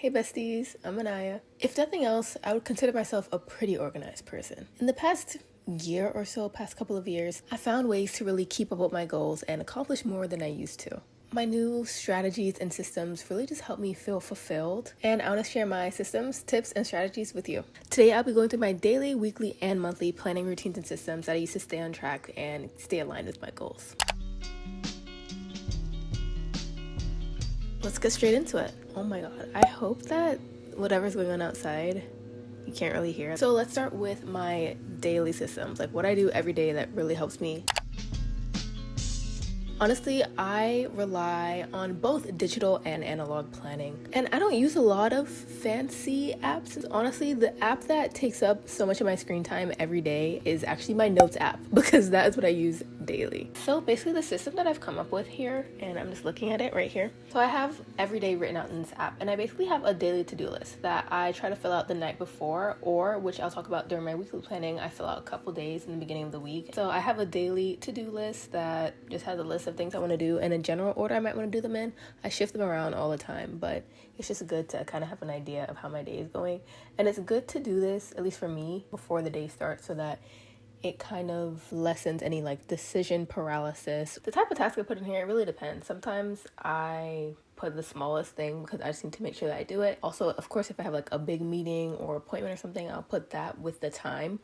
Hey besties, I'm Anaya. If nothing else, I would consider myself a pretty organized person. In the past year or so, past couple of years, I found ways to really keep up with my goals and accomplish more than I used to. My new strategies and systems really just help me feel fulfilled, and I want to share my systems, tips, and strategies with you. Today, I'll be going through my daily, weekly, and monthly planning routines and systems that I use to stay on track and stay aligned with my goals. Let's get straight into it. Oh my god, I hope that whatever's going on outside, you can't really hear it. So let's start with my daily systems, like what I do every day that really helps me. Honestly, I rely on both digital and analog planning. And I don't use a lot of fancy apps. Honestly, the app that takes up so much of my screen time every day is actually my Notes app because that is what I use daily. So basically the system that I've come up with here, and I'm just looking at it right here. So I have every day written out in this app, and I basically have a daily to-do list that I try to fill out the night before, or which I'll talk about during my weekly planning. I fill out a couple days in the beginning of the week. So I have a daily to-do list that just has a list of things I want to do, and in general order I might want to do them in. I shift them around all the time, but it's just good to kind of have an idea of how my day is going. And it's good to do this, at least for me, before the day starts, so that it kind of lessens any like decision paralysis. The type of task I put in here, it really depends. Sometimes I put the smallest thing because I just need to make sure that I do it. Also, of course, if I have like a big meeting or appointment or something, I'll put that with the time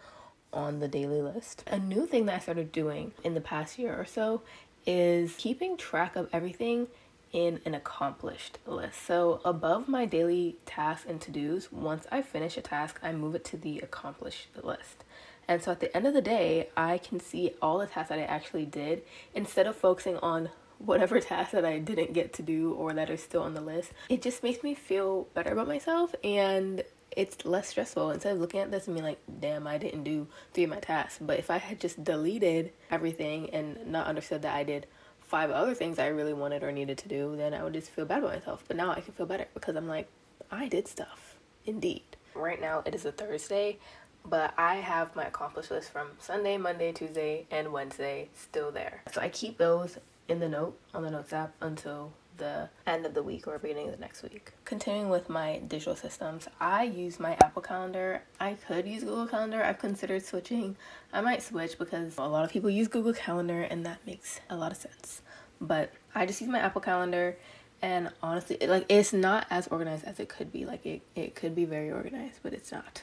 on the daily list. A new thing that I started doing in the past year or so is keeping track of everything in an accomplished list. So above my daily tasks and to-dos, once I finish a task, I move it to the accomplished list. And so at the end of the day, I can see all the tasks that I actually did instead of focusing on whatever tasks that I didn't get to do or that are still on the list. It just makes me feel better about myself, and it's less stressful instead of looking at this and being like, damn, I didn't do 3 of my tasks. But if I had just deleted everything and not understood that I did 5 other things I really wanted or needed to do, then I would just feel bad about myself. But now I can feel better because I'm like, I did stuff. Indeed. Right now it is a Thursday, but I have my accomplished list from Sunday, Monday, Tuesday, and Wednesday still there. So I keep those in the Notes app until the end of the week or beginning of the next week. Continuing with my digital systems, I use my Apple Calendar. I could use Google Calendar. I've considered switching. I might switch because a lot of people use Google Calendar and that makes a lot of sense. But I just use my Apple Calendar, and honestly, it's not as organized as it could be. Like it could be very organized, but it's not.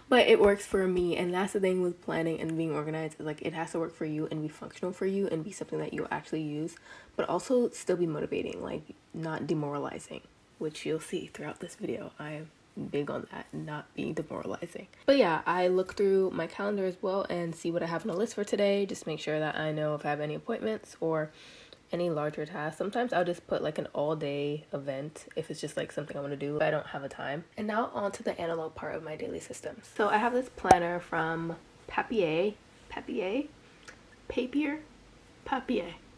But it works for me, and that's the thing with planning and being organized, is like it has to work for you and be functional for you and be something that you'll actually use, but also still be motivating, like not demoralizing, which you'll see throughout this video. I am big on that, not being demoralizing. But yeah, I look through my calendar as well and see what I have on the list for today, just make sure that I know if I have any appointments or any larger tasks. Sometimes I'll just put like an all-day event if it's just like something I want to do, but I don't have a time. And now on to the analog part of my daily systems. So I have this planner from Papier,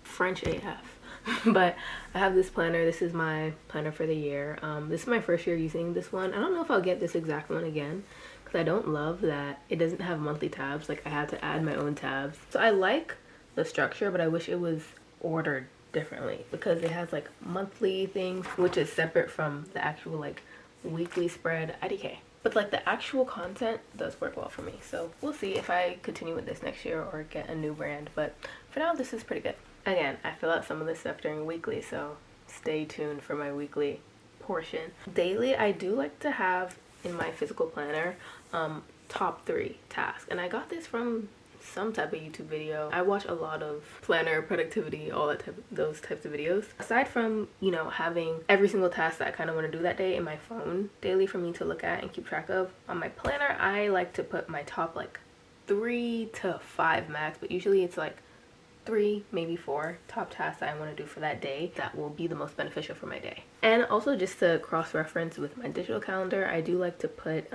French AF. But I have this planner. This is my planner for the year. This is my first year using this one. I don't know if I'll get this exact one again because I don't love that it doesn't have monthly tabs. Like I had to add my own tabs. So I like the structure, but I wish it was ordered differently because it has like monthly things, which is separate from the actual like weekly spread IDK. But like the actual content does work well for me. So we'll see if I continue with this next year or get a new brand. But for now, this is pretty good. Again, I fill out some of this stuff during weekly, so stay tuned for my weekly portion. Daily, I do like to have in my physical planner top 3 tasks, and I got this from some type of YouTube video. I watch a lot of planner, productivity, all that those types of videos. Aside from, you know, having every single task that I kind of want to do that day in my phone daily for me to look at and keep track of, on my planner I like to put my top like 3 to 5 max, but usually it's like 3, maybe 4 top tasks that I want to do for that day that will be the most beneficial for my day. And also just to cross-reference with my digital calendar, I do like to put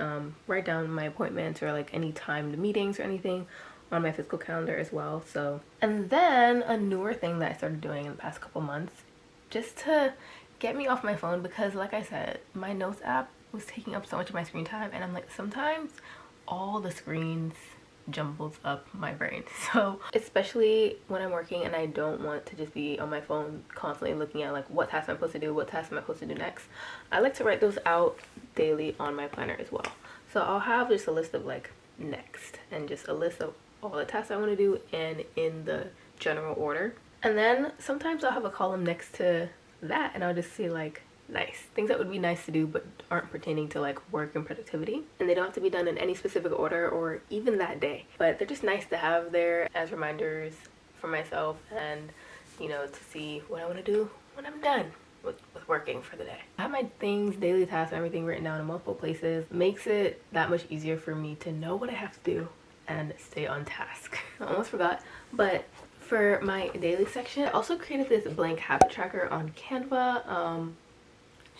write down my appointments or like any timed meetings or anything on my physical calendar as well. So, and then a newer thing that I started doing in the past couple months just to get me off my phone, because like I said, my Notes app was taking up so much of my screen time, and I'm like, sometimes all the screens jumbles up my brain. So especially when I'm working and I don't want to just be on my phone constantly looking at like what task am I supposed to do, what task am I supposed to do next, I like to write those out daily on my planner as well. So I'll have just a list of like next and just a list of all the tasks I want to do and in the general order. And then sometimes I'll have a column next to that and I'll just say like nice things that would be nice to do but aren't pertaining to like work and productivity, and they don't have to be done in any specific order or even that day, but they're just nice to have there as reminders for myself and, you know, to see what I want to do when I'm done with working for the day. I have my things, daily tasks, everything written down in multiple places. Makes it that much easier for me to know what I have to do and stay on task. I almost forgot, but for my daily section, I also created this blank habit tracker on Canva.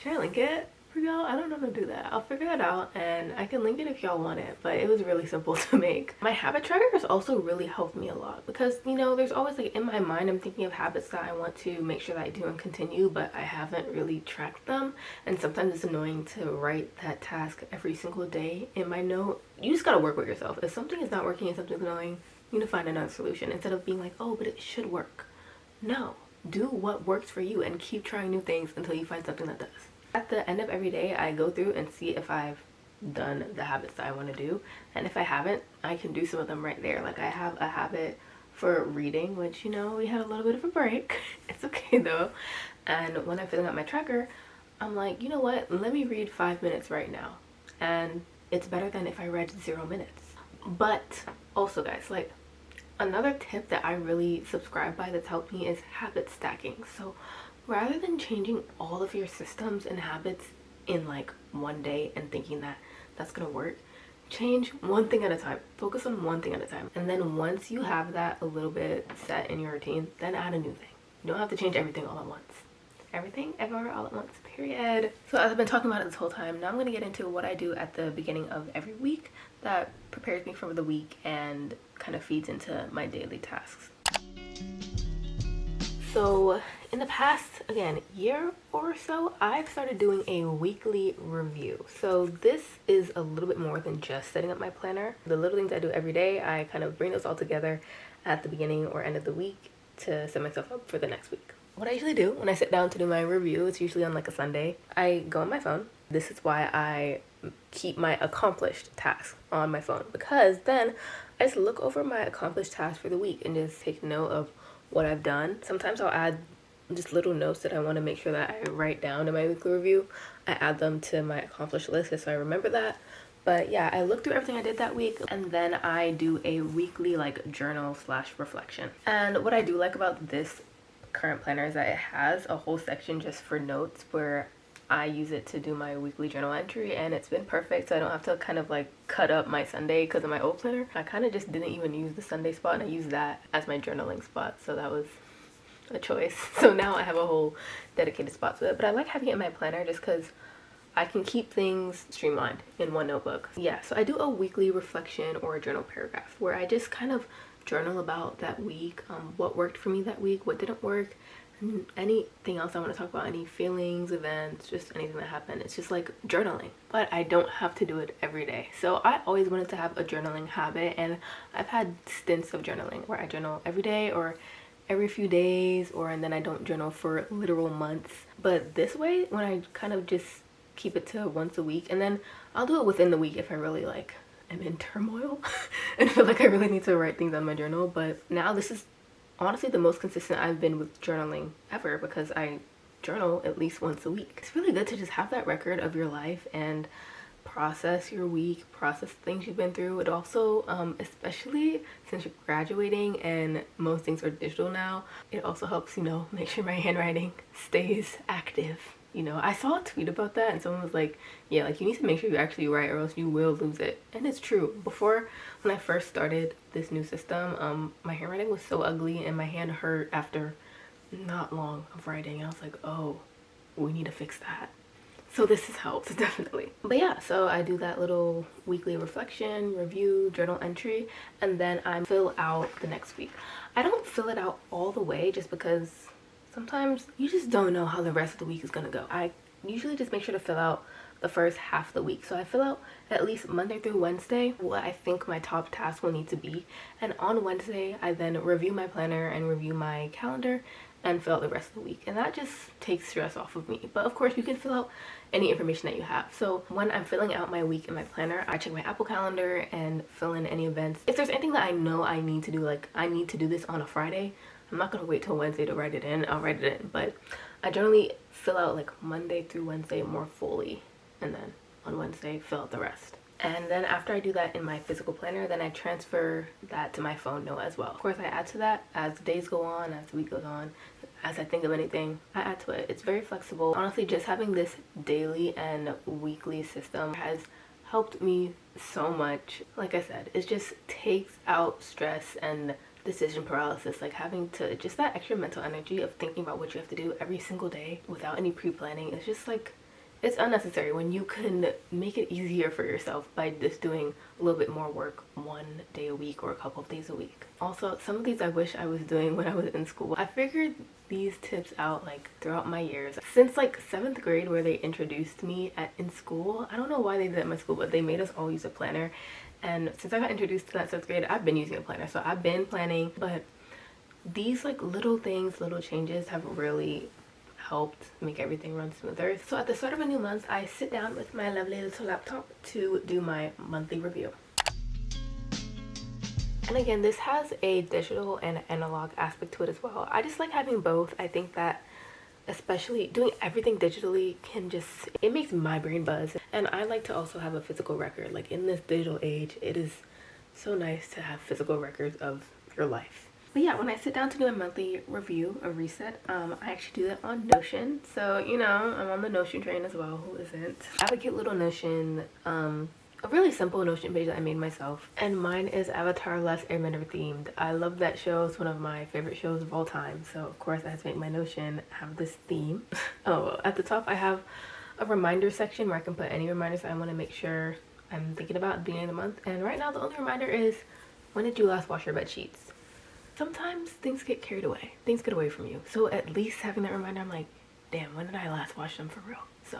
Should I link it for y'all? I don't know how to do that. I'll figure that out and I can link it if y'all want it, but it was really simple to make. My habit tracker has also really helped me a lot because, you know, there's always like in my mind I'm thinking of habits that I want to make sure that I do and continue, but I haven't really tracked them, and sometimes it's annoying to write that task every single day in my note. You just gotta work with yourself. If something is not working and something's annoying, you need to find another solution instead of being like, oh, but it should work. No, do what works for you and keep trying new things until you find something that does. At the end of every day, I go through and see if I've done the habits that I want to do, and if I haven't, I can do some of them right there. Like I have a habit for reading, which, you know, we had a little bit of a break. It's okay though. And when I'm filling out my tracker, I'm like, you know what, let me read 5 minutes right now, and it's better than if I read 0 minutes. But also guys, like another tip that I really subscribe by that's helped me is habit stacking. So rather than changing all of your systems and habits in like one day and thinking that that's gonna work, change one thing at a time. Focus on one thing at a time, and then once you have that a little bit set in your routine, then add a new thing. You don't have to change everything all at once. Everything everywhere all at once, period. So as I've been talking about it this whole time, now I'm gonna get into what I do at the beginning of every week that prepares me for the week and kind of feeds into my daily tasks. So in the past, again, year or so, I've started doing a weekly review. So this is a little bit more than just setting up my planner. The little things I do every day, I kind of bring those all together at the beginning or end of the week to set myself up for the next week. What I usually do when I sit down to do my review, it's usually on like a Sunday, I go on my phone. This is why I keep my accomplished tasks on my phone, because then I just look over my accomplished tasks for the week and just take note of what I've done. Sometimes I'll add just little notes that I want to make sure that I write down in my weekly review. I add them to my accomplished list so I remember that. But yeah, I look through everything I did that week, and then I do a weekly like journal / reflection. And what I do like about this current planner is that it has a whole section just for notes where I use it to do my weekly journal entry, and it's been perfect, so I don't have to kind of like cut up my Sunday because of my old planner. I kind of just didn't even use the Sunday spot, and I used that as my journaling spot, so that was a choice. So now I have a whole dedicated spot to it, but I like having it in my planner just because I can keep things streamlined in one notebook. Yeah, so I do a weekly reflection or a journal paragraph where I just kind of journal about that week, what worked for me that week, what didn't work, and anything else I want to talk about, any feelings, events, just anything that happened. It's just like journaling, but I don't have to do it every day. So I always wanted to have a journaling habit, and I've had stints of journaling where I journal every day or every few days, and then I don't journal for literal months. But this way, when I kind of just keep it to once a week, and then I'll do it within the week if I really like am in turmoil and feel like I really need to write things on my journal. But now this is honestly the most consistent I've been with journaling ever, because I journal at least once a week. It's really good to just have that record of your life and process your week, process things you've been through. It also, especially since you're graduating and most things are digital now, it also helps, you know, make sure my handwriting stays active. You know, I saw a tweet about that and someone was like, yeah, like you need to make sure you actually write or else you will lose it. And it's true. Before, when I first started this new system, my handwriting was so ugly and my hand hurt after not long of writing. And I was like, oh, we need to fix that. So this has helped, definitely. But yeah, so I do that little weekly reflection, review, journal entry, and then I fill out the next week. I don't fill it out all the way just because sometimes you just don't know how the rest of the week is gonna go. I usually just make sure to fill out the first half of the week. So I fill out at least Monday through Wednesday what I think my top tasks will need to be, and on Wednesday I then review my planner and review my calendar and fill out the rest of the week, and that just takes stress off of me. But of course you can fill out any information that you have. So when I'm filling out my week in my planner, I check my Apple Calendar and fill in any events. If there's anything that I know I need to do, like I need to do this on a Friday, I'm not gonna wait till Wednesday to write it in. I'll write it in, but I generally fill out like Monday through Wednesday more fully, and then on Wednesday fill out the rest. And then after I do that in my physical planner, then I transfer that to my phone note as well. Of course, I add to that as the days go on, as the week goes on, as I think of anything, I add to it. It's very flexible. Honestly, just having this daily and weekly system has helped me so much. Like I said, it just takes out stress and decision paralysis, like having to just that extra mental energy of thinking about what you have to do every single day without any pre-planning. It's just like, it's unnecessary when you can make it easier for yourself by just doing a little bit more work one day a week or a couple of days a week. Also, some of these I wish I was doing when I was in school. I figured these tips out like throughout my years. Since like 7th grade, where they introduced me in school. I don't know why they did it at my school, but they made us all use a planner. And since I got introduced to that 7th grade, I've been using a planner. So I've been planning, but these like little things, little changes have really helped make everything run smoother. So at the start of a new month, I sit down with my lovely little laptop to do my monthly review. And again, this has a digital and analog aspect to it as well. I just like having both. I think that especially doing everything digitally it makes my brain buzz. And I like to also have a physical record. Like in this digital age, it is so nice to have physical records of your life. But yeah, when I sit down to do a monthly review, a reset, I actually do that on Notion. So, you know, I'm on the Notion train as well. Who isn't? I have a cute little Notion, a really simple Notion page that I made myself. And mine is Avatar: Last Airbender themed. I love that show. It's one of my favorite shows of all time. So, of course, I had to make my Notion have this theme. Oh, at the top, I have a reminder section where I can put any reminders that I want to make sure I'm thinking about at the beginning of the month. And right now, the only reminder is, when did you last wash your bed sheets? Sometimes things get carried away. Things get away from you. So at least having that reminder, I'm like, damn, when did I last wash them for real? So,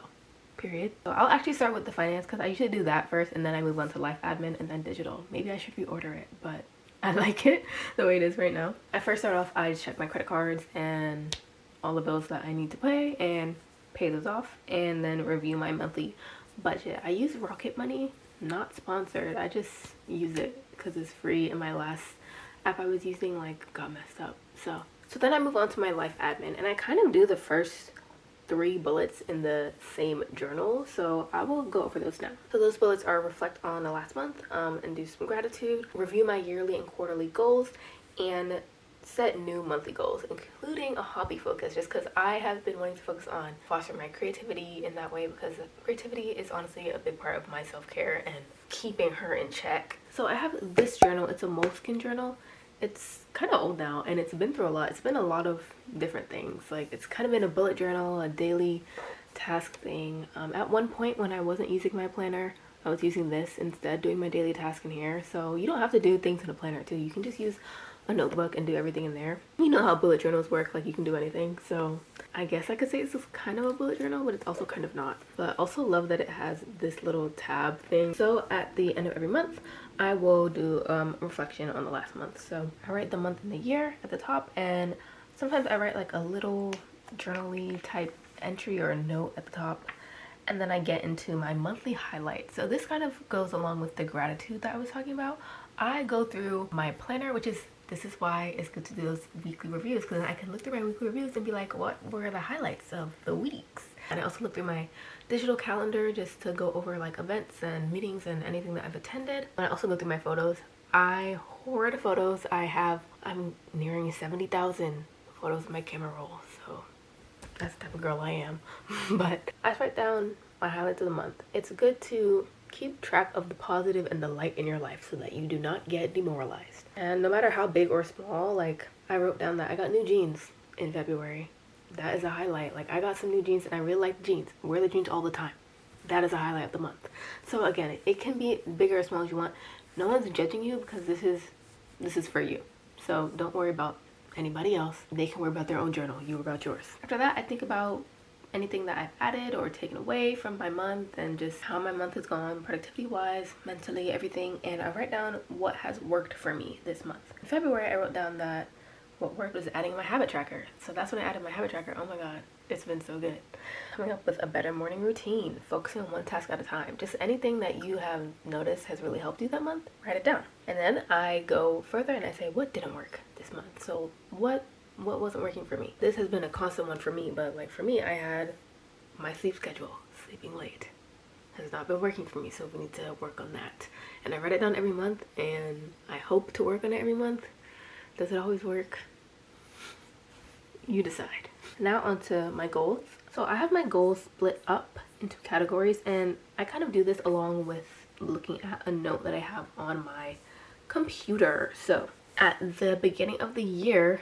period. So I'll actually start with the finance because I usually do that first and then I move on to life admin and then digital. Maybe I should reorder it, but I like it the way it is right now. I first start off, I just check my credit cards and all the bills that I need to pay and pay those off, and then review my monthly budget. I use Rocket Money, not sponsored. I just use it because it's free, and my last app I was using like got messed up. So then I move on to my life admin, and I kind of do the first 3 bullets in the same journal, so I will go over those now. So those bullets are reflect on the last month, and do some gratitude, review my yearly and quarterly goals, and set new monthly goals, including a hobby focus, just because I have been wanting to focus on fostering my creativity in that way, because creativity is honestly a big part of my self-care and keeping her in check. So I have this journal. It's a Moleskine journal. It's kind of old now, and it's been through a lot. It's been a lot of different things. Like, it's kind of been a bullet journal, a daily task thing. At one point when I wasn't using my planner, I was using this instead, doing my daily task in here. So you don't have to do things in a planner too. You can just use a notebook and do everything in there. You know how bullet journals work, like you can do anything. So I guess I could say this is kind of a bullet journal, but it's also kind of not. But I also love that it has this little tab thing. So at the end of every month, I will do reflection on the last month. So I write the month and the year at the top, and sometimes I write like a little journal-y type entry or a note at the top. And then I get into my monthly highlights. So this kind of goes along with the gratitude that I was talking about. I go through my planner, this is why it's good to do those weekly reviews, because then I can look through my weekly reviews and be like, what were the highlights of the weeks? And I also look through my digital calendar just to go over like events and meetings and anything that I've attended. And I also go through my photos. I hoard photos. I'm nearing 70,000 photos in my camera roll, so that's the type of girl I am. But I write down my highlights of the month. It's good to keep track of the positive and the light in your life so that you do not get demoralized. And no matter how big or small, like I wrote down that I got new jeans in February. That is a highlight. Like, I got some new jeans and I really like the jeans. I wear the jeans all the time. That is a highlight of the month. So again, it can be big or small as you want. No one's judging you, because this is for you. So don't worry about anybody else. They can worry about their own journal. You worry about yours. After that, I think about anything that I've added or taken away from my month, and just how my month has gone productivity wise, mentally, everything. And I write down what has worked for me this month. In February, I wrote down that what worked was adding my habit tracker. So that's when I added my habit tracker. Oh my god, it's been so good. Coming up with a better morning routine, focusing on one task at a time. Just anything that you have noticed has really helped you that month, write it down. And then I go further and I say, what didn't work this month? So what wasn't working for me? This has been a constant one for me, but like for me, I had my sleep schedule. Sleeping late has not been working for me, so we need to work on that. And I write it down every month, and I hope to work on it every month. Does it always work? You decide. Now onto my goals. So I have my goals split up into categories, and I kind of do this along with looking at a note that I have on my computer. So at the beginning of the year,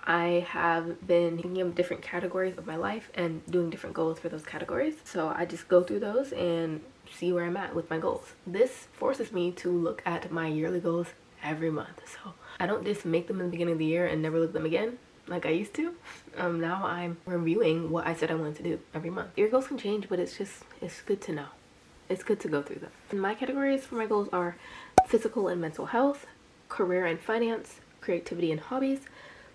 I have been thinking of different categories of my life and doing different goals for those categories. So I just go through those and see where I'm at with my goals. This forces me to look at my yearly goals every month. So I don't just make them in the beginning of the year and never look at them again like I used to. Now I'm reviewing what I said I wanted to do every month. Your goals can change, but it's good to know. It's good to go through them. And my categories for my goals are physical and mental health, career and finance, creativity and hobbies,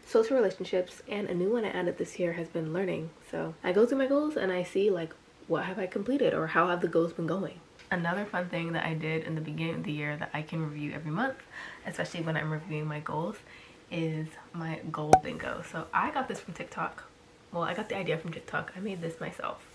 social relationships, and a new one I added this year has been learning. So I go through my goals and I see like what have I completed or how have the goals been going. Another fun thing that I did in the beginning of the year that I can review every month, especially when I'm reviewing my goals, is my goal bingo. So I got this from TikTok. Well, I got the idea from TikTok. I made this myself.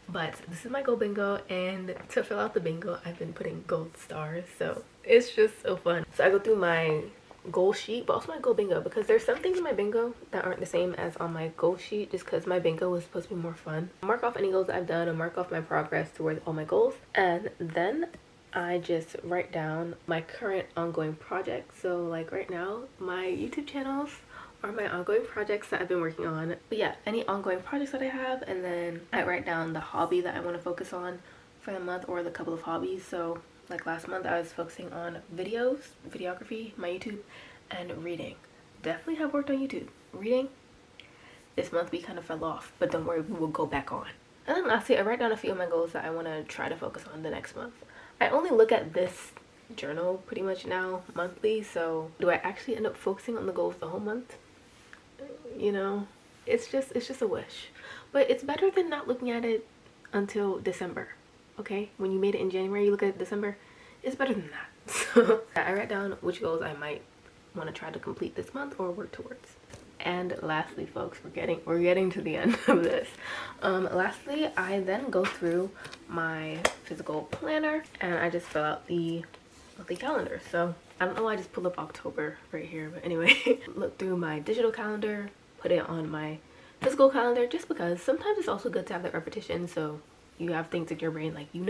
But this is my goal bingo, and to fill out the bingo, I've been putting gold stars. So it's just so fun. So I go through my goal sheet, but also my goal bingo, because there's some things in my bingo that aren't the same as on my goal sheet, just because my bingo was supposed to be more fun. Mark off any goals that I've done and mark off my progress towards all my goals, and then I just write down my current ongoing projects. So like right now, my YouTube channels are my ongoing projects that I've been working on. But yeah, any ongoing projects that I have, and then I write down the hobby that I want to focus on for the month, or the couple of hobbies. So like last month I was focusing on videography, my YouTube, and reading. Definitely have worked on YouTube. Reading, this month we kind of fell off, but don't worry, we will go back on. And then lastly, I write down a few of my goals that I want to try to focus on the next month. I only look at this journal pretty much now monthly, so do I actually end up focusing on the goals the whole month? You know, it's just a wish. But it's better than not looking at it until December. Okay, when you made it in January, you look at it December, it's better than that. So I write down which goals I might want to try to complete this month or work towards. And lastly, folks, we're getting to the end of this. Lastly, I then go through my physical planner and I just fill out the monthly calendar. So I don't know why I just pulled up October right here, but anyway, look through my digital calendar, put it on my physical calendar, just because sometimes it's also good to have that repetition, so you have things in your brain like you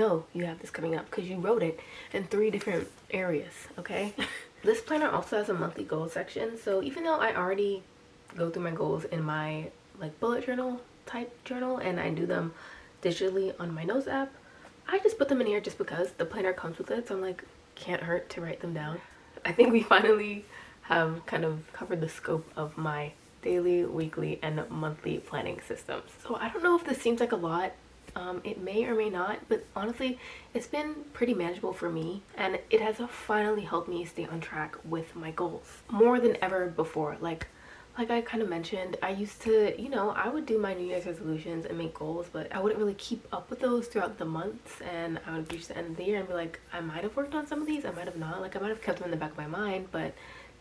have this coming up because you wrote it in 3 different areas. Okay. This planner also has a monthly goal section, so even though I already go through my goals in my like bullet journal type journal and I do them digitally on my notes app, I just put them in here just because the planner comes with it, so I'm like, can't hurt to write them down. I think we finally have kind of covered the scope of my daily, weekly, and monthly planning systems. So I don't know if this seems like a lot. It may or may not, but honestly, it's been pretty manageable for me, and it has finally helped me stay on track with my goals more than ever before. Like I kind of mentioned, I used to, you know, I would do my New Year's resolutions and make goals, but I wouldn't really keep up with those throughout the months, and I would reach the end of the year and be like, I might have worked on some of these, I might have not, like I might have kept them in the back of my mind, but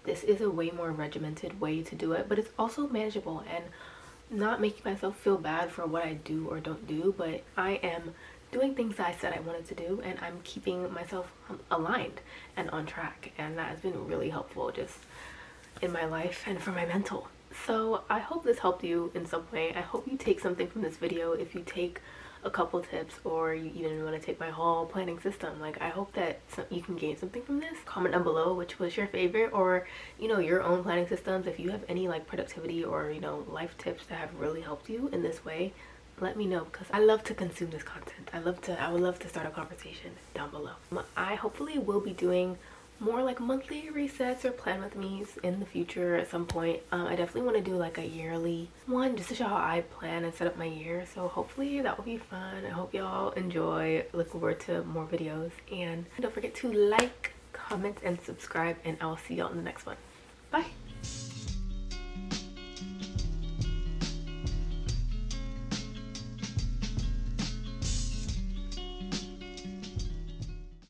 this is a way more regimented way to do it, but it's also manageable and not making myself feel bad for what I do or don't do, but I am doing things that I said I wanted to do, and I'm keeping myself aligned and on track, and that has been really helpful just in my life and for my mental. So I hope this helped you in some way. I hope you take something from this video. If you take a couple tips, or you even want to take my whole planning system, like I hope that you can gain something from this. Comment down below which was your favorite, or you know, your own planning systems. If you have any like productivity or, you know, life tips that have really helped you in this way, let me know, because I love to consume this content. I would love to start a conversation down below. I hopefully will be doing more like monthly resets or plan with me's in the future at some point. I definitely want to do like a yearly one just to show how I plan and set up my year. So hopefully that will be fun. I hope y'all enjoy. Look forward to more videos, and don't forget to like, comment, and subscribe, and I'll see y'all in the next one. Bye.